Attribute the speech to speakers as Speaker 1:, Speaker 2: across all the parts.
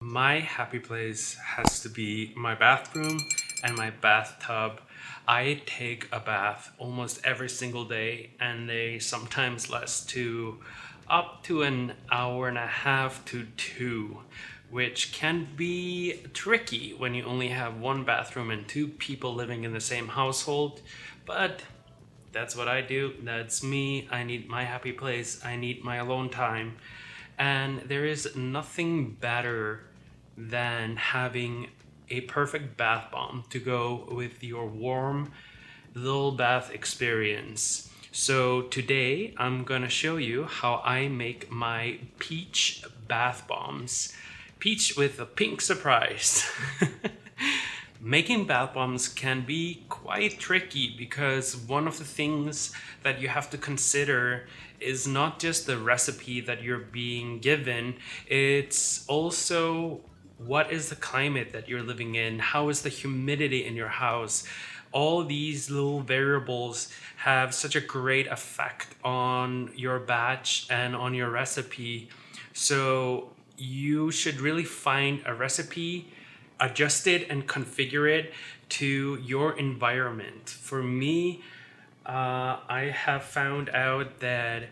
Speaker 1: My happy place has to be my bathroom and my bathtub. I take a bath almost every single day, and they sometimes last to up to an hour and a half to two, which can be tricky when you only have one bathroom and two people living in the same household. But that's what I do. That's me. I need my happy place. I need my alone time. And there is nothing better than having a perfect bath bomb to go with your warm little bath experience. So today I'm gonna show you how I make my peach bath bombs. Peach with a pink surprise. Making bath bombs can be quite tricky because one of the things that you have to consider is not just the recipe that you're being given, it's also what is the climate that you're living in, how is the humidity in your house. All these little variables have such a great effect on your batch and on your recipe. So you should really find a recipe, adjust it and configure it to your environment. For me, I have found out that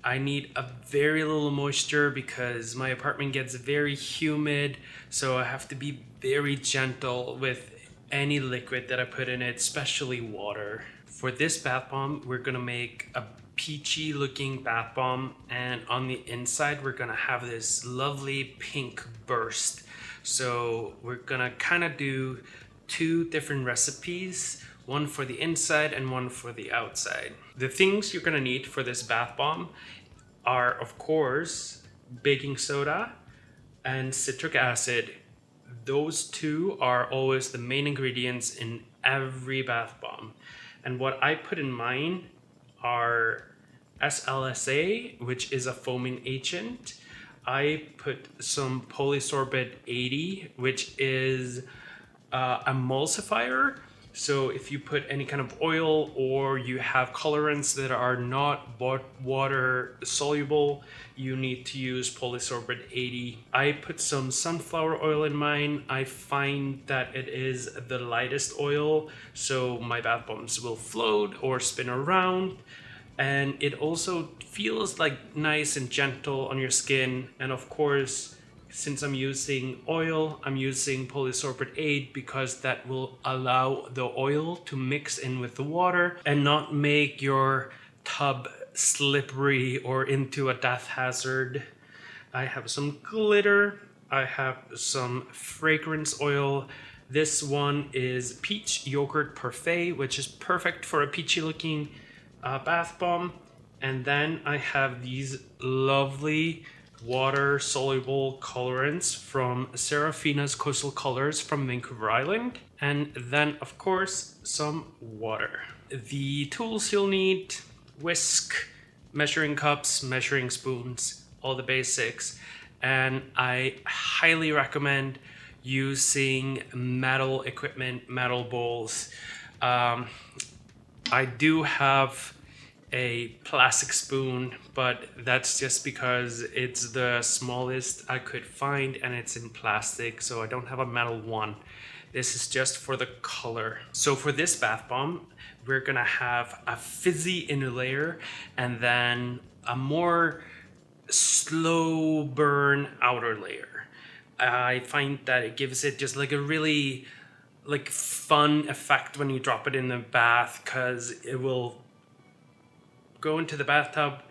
Speaker 1: I need a very little moisture because my apartment gets very humid, so I have to be very gentle with any liquid that I put in it, especially water. For this bath bomb, we're gonna make a peachy looking bath bomb, and on the inside we're gonna have this lovely pink burst. So we're gonna kind of do two different recipes, one for the inside and one for the outside. The things you're gonna need for this bath bomb are, of course, baking soda and citric acid. Those two are always the main ingredients in every bath bomb. And what I put in mine are SLSA, which is a foaming agent. I put some polysorbate 80, which is emulsifier. So if you put any kind of oil or you have colorants that are not water soluble, you need to use polysorbate 80. I put some sunflower oil in mine. I find that it is the lightest oil, so my bath bombs will float or spin around. And it also feels like nice and gentle on your skin. And of course, since I'm using oil, I'm using polysorbate 8 because that will allow the oil to mix in with the water and not make your tub slippery or into a death hazard. I have some glitter. I have some fragrance oil. This one is peach yogurt parfait, which is perfect for a peachy looking bath bomb. And then I have these lovely water soluble colorants from Seraphina's Coastal Colors from Vancouver Island, and then of course some water. The tools you'll need: whisk, measuring cups, measuring spoons, all the basics. And I highly recommend using metal equipment, metal bowls. I do have a plastic spoon, but that's just because it's the smallest I could find and it's in plastic, so I don't have a metal one. This is just for the color. So for this bath bomb, we're gonna have a fizzy inner layer and then a more slow burn outer layer. I find that it gives it just like a really fun effect when you drop it in the bath, because it will go into the bathtub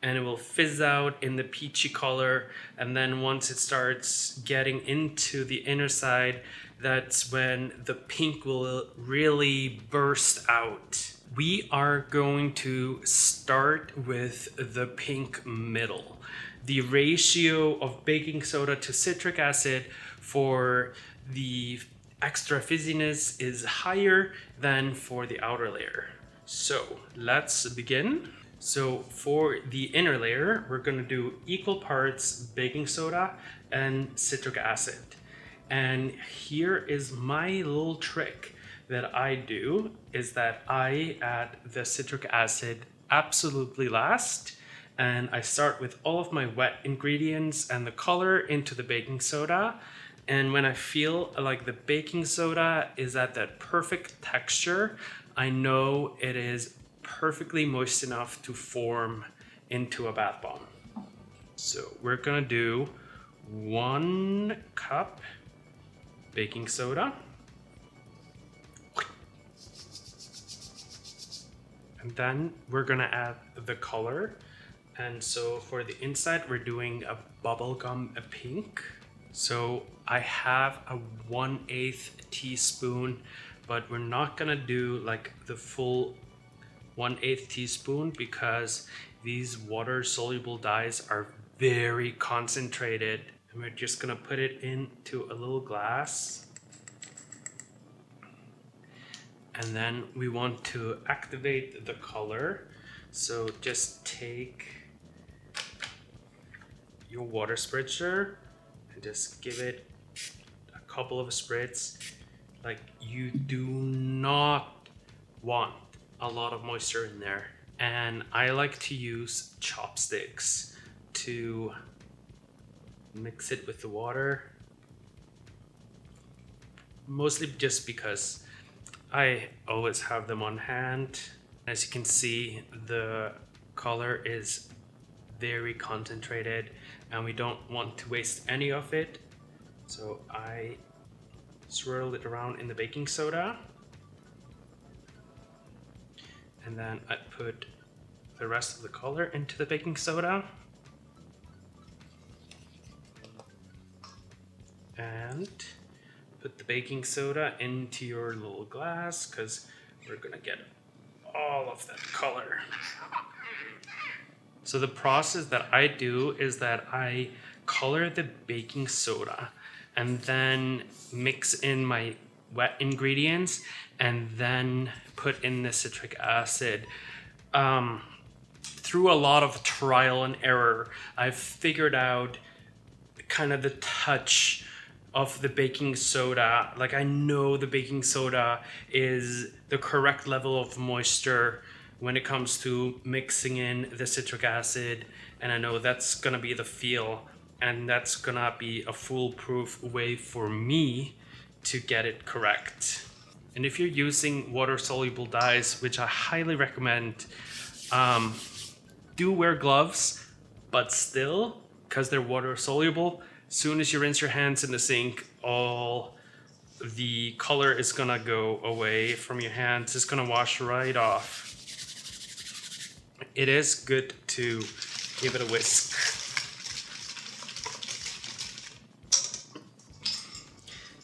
Speaker 1: and it will fizz out in the peachy color, and then once it starts getting into the inner side, that's when the pink will really burst out. We are going to start with the pink middle. The ratio of baking soda to citric acid for the extra fizziness is higher than for the outer layer. So let's begin. So for the inner layer, we're gonna do equal parts baking soda and citric acid. And here is my little trick that I do, is that I add the citric acid absolutely last, And I start with all of my wet ingredients and the color into the baking soda. And when I feel like the baking soda is at that perfect texture, I know it is perfectly moist enough to form into a bath bomb. So we're gonna do 1 cup baking soda. And then we're gonna add the color. And so for the inside, we're doing a bubblegum pink. So I have a 1/8 teaspoon, but we're not gonna do like the full 1/8 teaspoon because these water soluble dyes are very concentrated. And we're just gonna put it into a little glass. And then we want to activate the color. So just take your water spritzer and just give it a couple of spritz. Like, you do not want a lot of moisture in there. And I like to use chopsticks to mix it with the water. Mostly just because I always have them on hand. As you can see, the color is very concentrated and we don't want to waste any of it. So I swirl it around in the baking soda. And then I put the rest of the color into the baking soda. And put the baking soda into your little glass because we're gonna get all of that color. So the process that I do is that I color the baking soda and then mix in my wet ingredients and then put in the citric acid. Through a lot of trial and error, I've figured out kind of the touch of the baking soda. Like, I know the baking soda is the correct level of moisture when it comes to mixing in the citric acid, and I know that's gonna be the feel, and that's gonna be a foolproof way for me to get it correct. And if you're using water soluble dyes, which I highly recommend, do wear gloves, but still, because they're water soluble, soon as you rinse your hands in the sink, all the color is gonna go away from your hands. It's gonna wash right off. It is good to give it a whisk.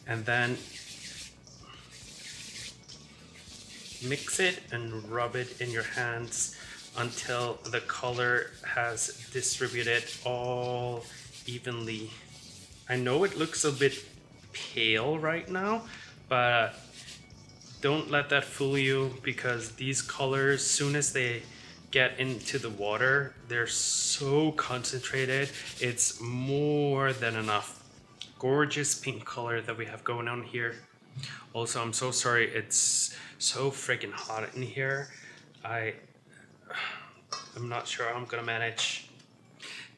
Speaker 1: And then mix it and rub it in your hands until the color has distributed all evenly. I know it looks a bit pale right now, but don't let that fool you because these colors, soon as they get into the water, they're so concentrated, it's more than enough. Gorgeous pink color that we have going on here. Also, I'm so sorry, it's so freaking hot in here. I'm not sure how I'm gonna manage.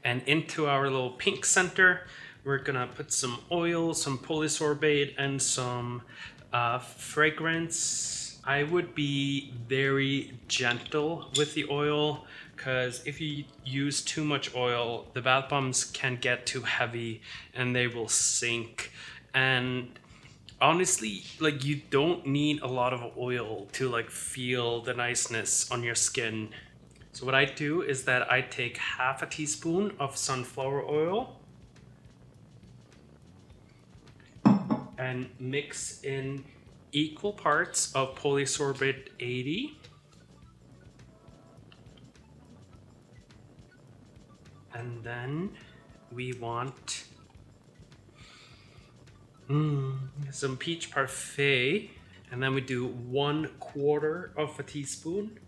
Speaker 1: And into our little pink center, we're gonna put some oil, some polysorbate, and some fragrance. I would be very gentle with the oil because if you use too much oil, the bath bombs can get too heavy and they will sink. And honestly, like, you don't need a lot of oil to like feel the niceness on your skin. So what I do is that I take half a teaspoon of sunflower oil and mix in equal parts of polysorbate 80 and then we want some peach parfait, and then we do 1/4 of a teaspoon.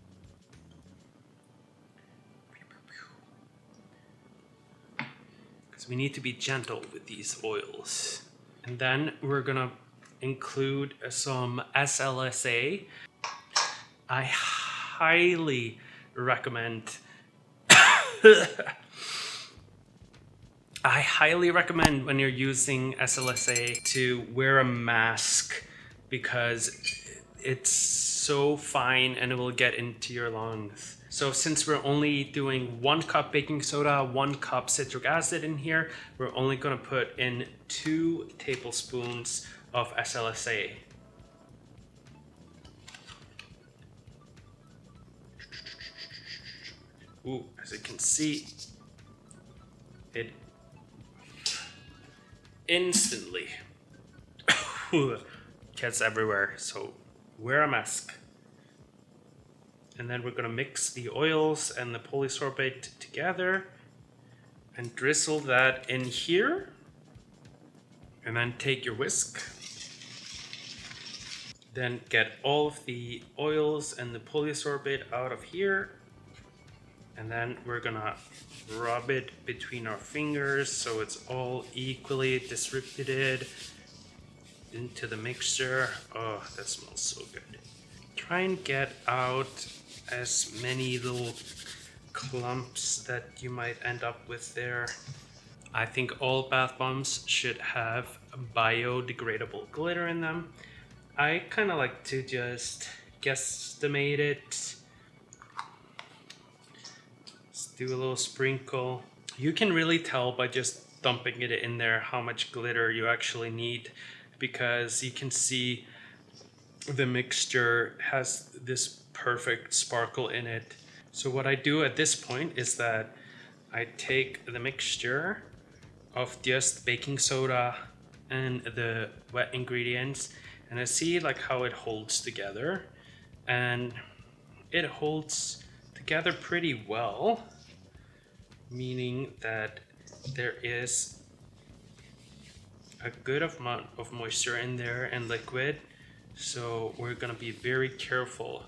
Speaker 1: Because we need to be gentle with these oils. And then we're gonna include some SLSA. I highly recommend I highly recommend when you're using SLSA to wear a mask because it's so fine and it will get into your lungs. So since we're only doing 1 cup baking soda, 1 cup citric acid in here, we're only gonna put in 2 tablespoons of SLSA. Ooh, as you can see, it instantly gets everywhere, so wear a mask. And then we're gonna mix the oils and the polysorbate together and drizzle that in here. And then take your whisk. Then get all of the oils and the polysorbate out of here. And then we're gonna rub it between our fingers so it's all equally distributed into the mixture. Oh, that smells so good. Try and get out as many little clumps that you might end up with there. I think all bath bombs should have biodegradable glitter in them. I kind of like to just guesstimate it. Let's do a little sprinkle. You can really tell by just dumping it in there how much glitter you actually need, because you can see the mixture has this perfect sparkle in it. So what I do at this point is that I take the mixture of just baking soda and the wet ingredients, and I see like how it holds together, and it holds together pretty well, meaning that there is a good amount of moisture in there and liquid. So we're gonna be very careful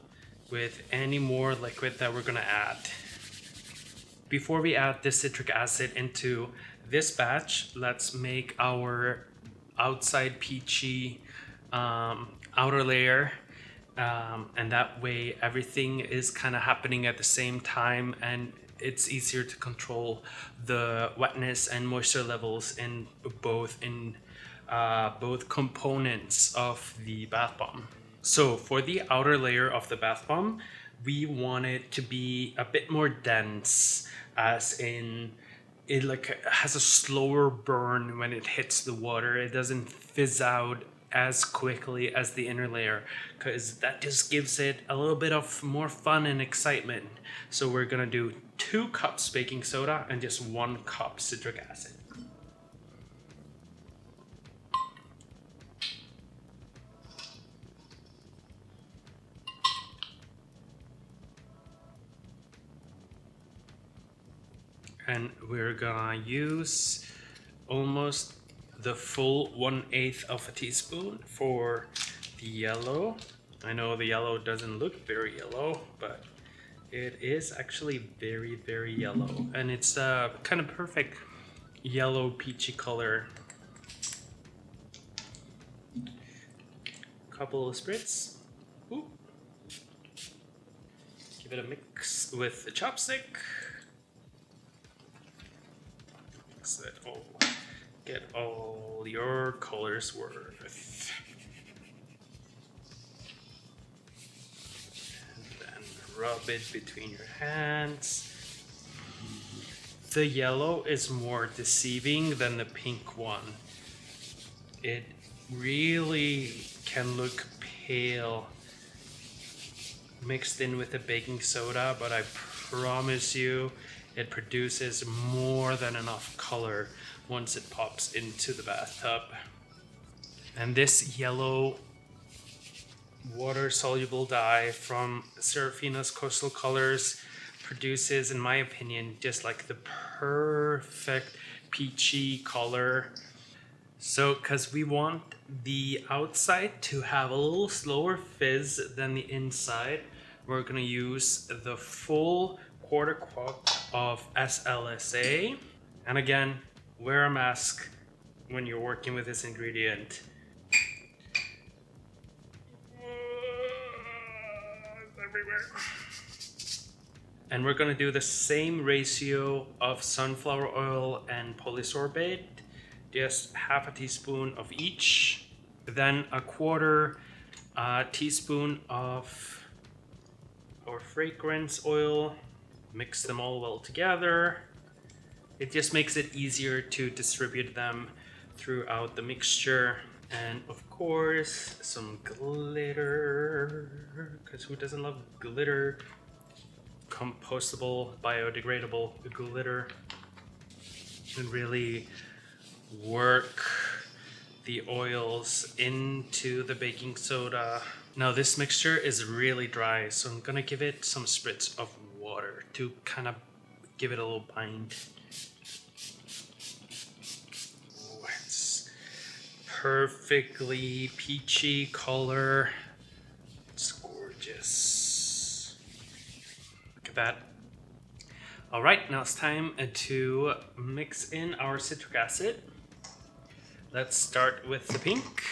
Speaker 1: with any more liquid that we're gonna add. Before we add the citric acid into this batch, let's make our outside peachy outer layer, and that way everything is kind of happening at the same time, and it's easier to control the wetness and moisture levels in both components of the bath bomb. So for the outer layer of the bath bomb, we want it to be a bit more dense, as in it like has a slower burn when it hits the water. It doesn't fizz out as quickly as the inner layer, because that just gives it a little bit of more fun and excitement. So we're gonna do 2 cups baking soda and just 1 cup citric acid. And we're gonna use almost the full 1/8 of a teaspoon for the yellow. I know the yellow doesn't look very yellow, but it is actually very, very yellow. And it's a kind of perfect yellow peachy color. Couple of spritz. Ooh. Give it a mix with the chopstick. Mix it all. Get all your colors worth. And then rub it between your hands. The yellow is more deceiving than the pink one. It really can look pale mixed in with the baking soda, but I promise you it produces more than enough color once it pops into the bathtub. And this yellow water soluble dye from Seraphina's Coastal Colors produces, in my opinion, just like the perfect peachy color. So, because we want the outside to have a little slower fizz than the inside, we're gonna use the full 1/4 cup of SLSA. And again, wear a mask when you're working with this ingredient. It's everywhere. And we're gonna do the same ratio of sunflower oil and polysorbate, just half a teaspoon of each, then a quarter teaspoon of our fragrance oil. Mix them all well together. It just makes it easier to distribute them throughout the mixture. And of course, some glitter, because who doesn't love glitter? Compostable, biodegradable glitter. And really work the oils into the baking soda. Now this mixture is really dry, so I'm gonna give it some spritz of water to kind of give it a little bind. Oh, it's perfectly peachy color. It's gorgeous. Look at that. All right, now it's time to mix in our citric acid. Let's start with the pink.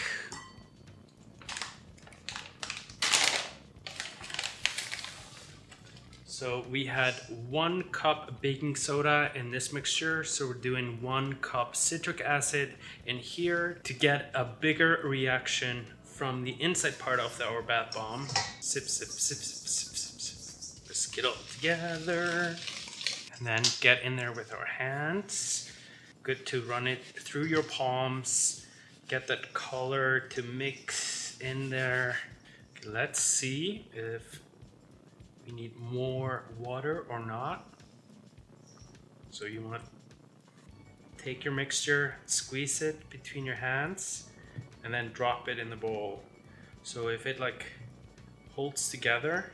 Speaker 1: So we had 1 cup baking soda in this mixture, so we're doing 1 cup citric acid in here to get a bigger reaction from the inside part of our bath bomb. Sip, sip, sip, sip, sip, sip, sip. Whisk it all together. And then get in there with our hands. Good to run it through your palms. Get that color to mix in there. Okay, let's see if we need more water or not. So you want to take your mixture, squeeze it between your hands, and then drop it in the bowl. So if it like holds together,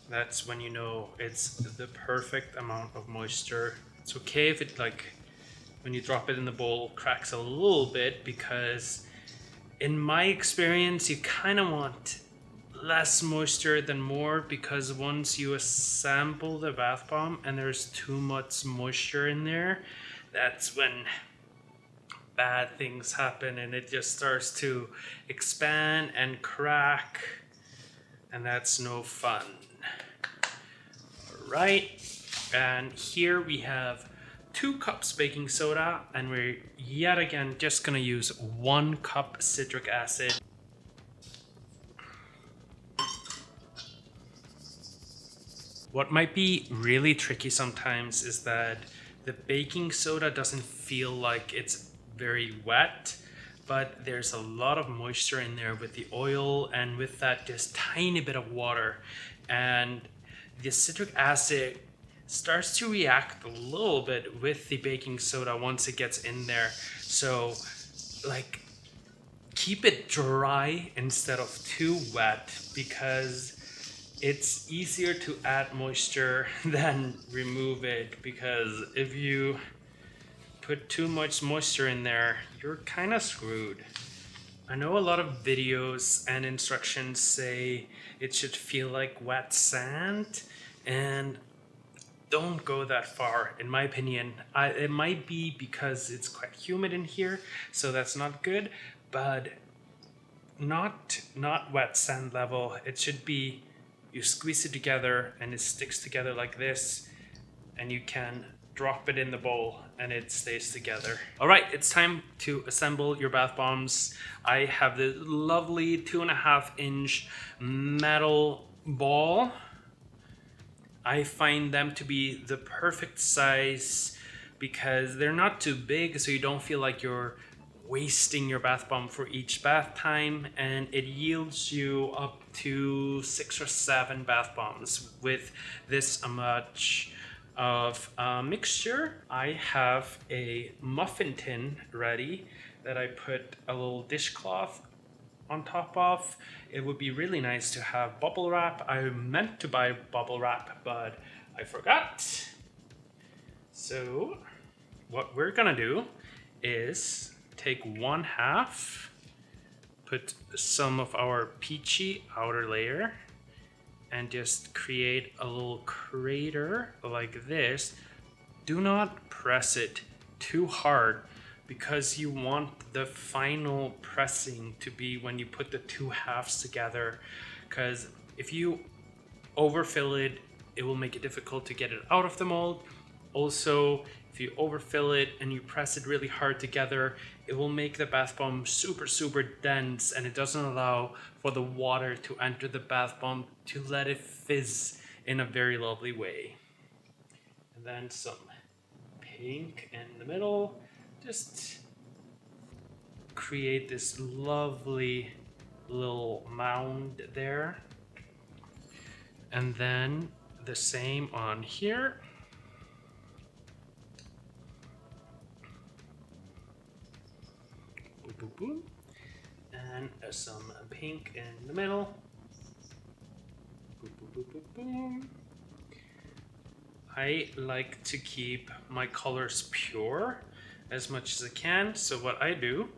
Speaker 1: that's when you know it's the perfect amount of moisture. It's okay if it like, when you drop it in the bowl, cracks a little bit, because in my experience, you kind of want less moisture than more, because once you assemble the bath bomb and there's too much moisture in there, that's when bad things happen and it just starts to expand and crack, and that's no fun. All right, and here we have 2 cups baking soda, and we're yet again just gonna use 1 cup citric acid. What might be really tricky sometimes is that the baking soda doesn't feel like it's very wet, but there's a lot of moisture in there with the oil and with that just tiny bit of water. And the citric acid starts to react a little bit with the baking soda once it gets in there. So like, keep it dry instead of too wet, because it's easier to add moisture than remove it, because if you put too much moisture in there, you're kind of screwed. I know a lot of videos and instructions say it should feel like wet sand, and don't go that far, in my opinion. It might be because it's quite humid in here, so that's not good, but not wet sand level. It should be, you squeeze it together and it sticks together like this, and you can drop it in the bowl and it stays together. All right, it's time to assemble your bath bombs. I have this lovely 2.5-inch metal ball. I find them to be the perfect size because they're not too big, so you don't feel like you're wasting your bath bomb for each bath time, and it yields you up to 6 or 7 bath bombs with this much of mixture. I have a muffin tin ready that I put a little dishcloth on top of. It would be really nice to have bubble wrap. I meant to buy bubble wrap, but I forgot. So what we're gonna do is take 1/2, put some of our peachy outer layer, and just create a little crater like this. Do not press it too hard, because you want the final pressing to be when you put the 2 halves together. Because if you overfill it it will make it difficult to get it out of the mold. Also, if you overfill it and you press it really hard together, it will make the bath bomb super dense, and it doesn't allow for the water to enter the bath bomb to let it fizz in a very lovely way. And then some pink in the middle, just create this lovely little mound there. And then the same on here. Boom, boom, boom. And some pink in the middle. Boom, boom, boom, boom, boom. I like to keep my colors pure as much as I can. So what I do,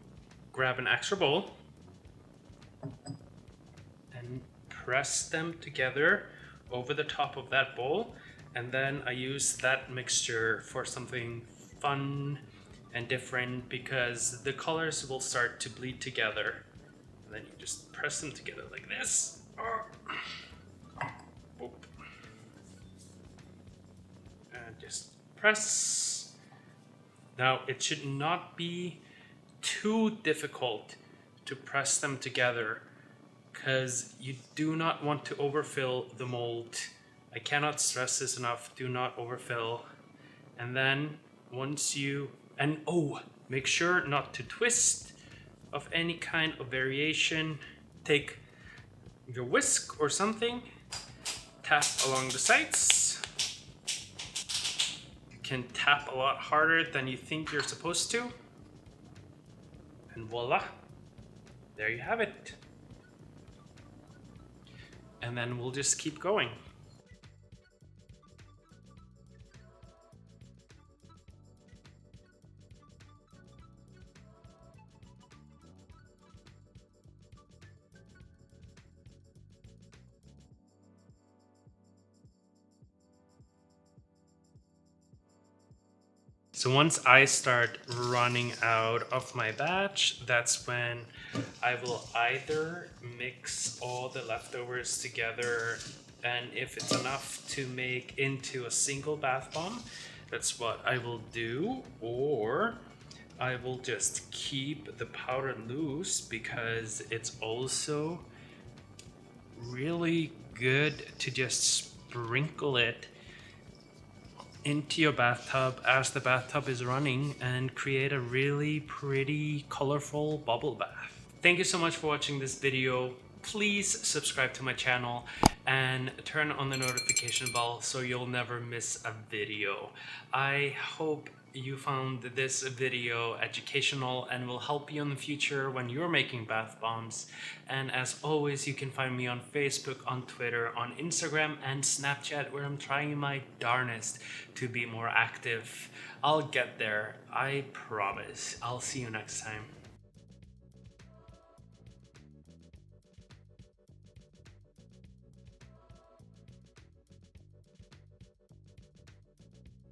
Speaker 1: grab an extra bowl and press them together over the top of that bowl, and then I use that mixture for something fun and different, because the colors will start to bleed together, and then you just press them together like this. And just press. Now it should not be too difficult to press them together, because you do not want to overfill the mold. I cannot stress this enough, do not overfill. And then once you, and oh, make sure not to twist of any kind of variation. Take your whisk or something, tap along the sides. You can tap a lot harder than you think you're supposed to. And voila, there you have it. And then we'll just keep going. So once I start running out of my batch, that's when I will either mix all the leftovers together, and if it's enough to make into a single bath bomb, that's what I will do, or I will just keep the powder loose, because it's also really good to just sprinkle it into your bathtub as the bathtub is running and create a really pretty colorful bubble bath. Thank you so much for watching this video. Please subscribe to my channel and turn on the notification bell so you'll never miss a video. I hope you found this video educational and will help you in the future when you're making bath bombs. And as always, you can find me on Facebook, on Twitter, on Instagram and Snapchat, where I'm trying my darnest to be more active. I'll get there, I promise. I'll see you next time.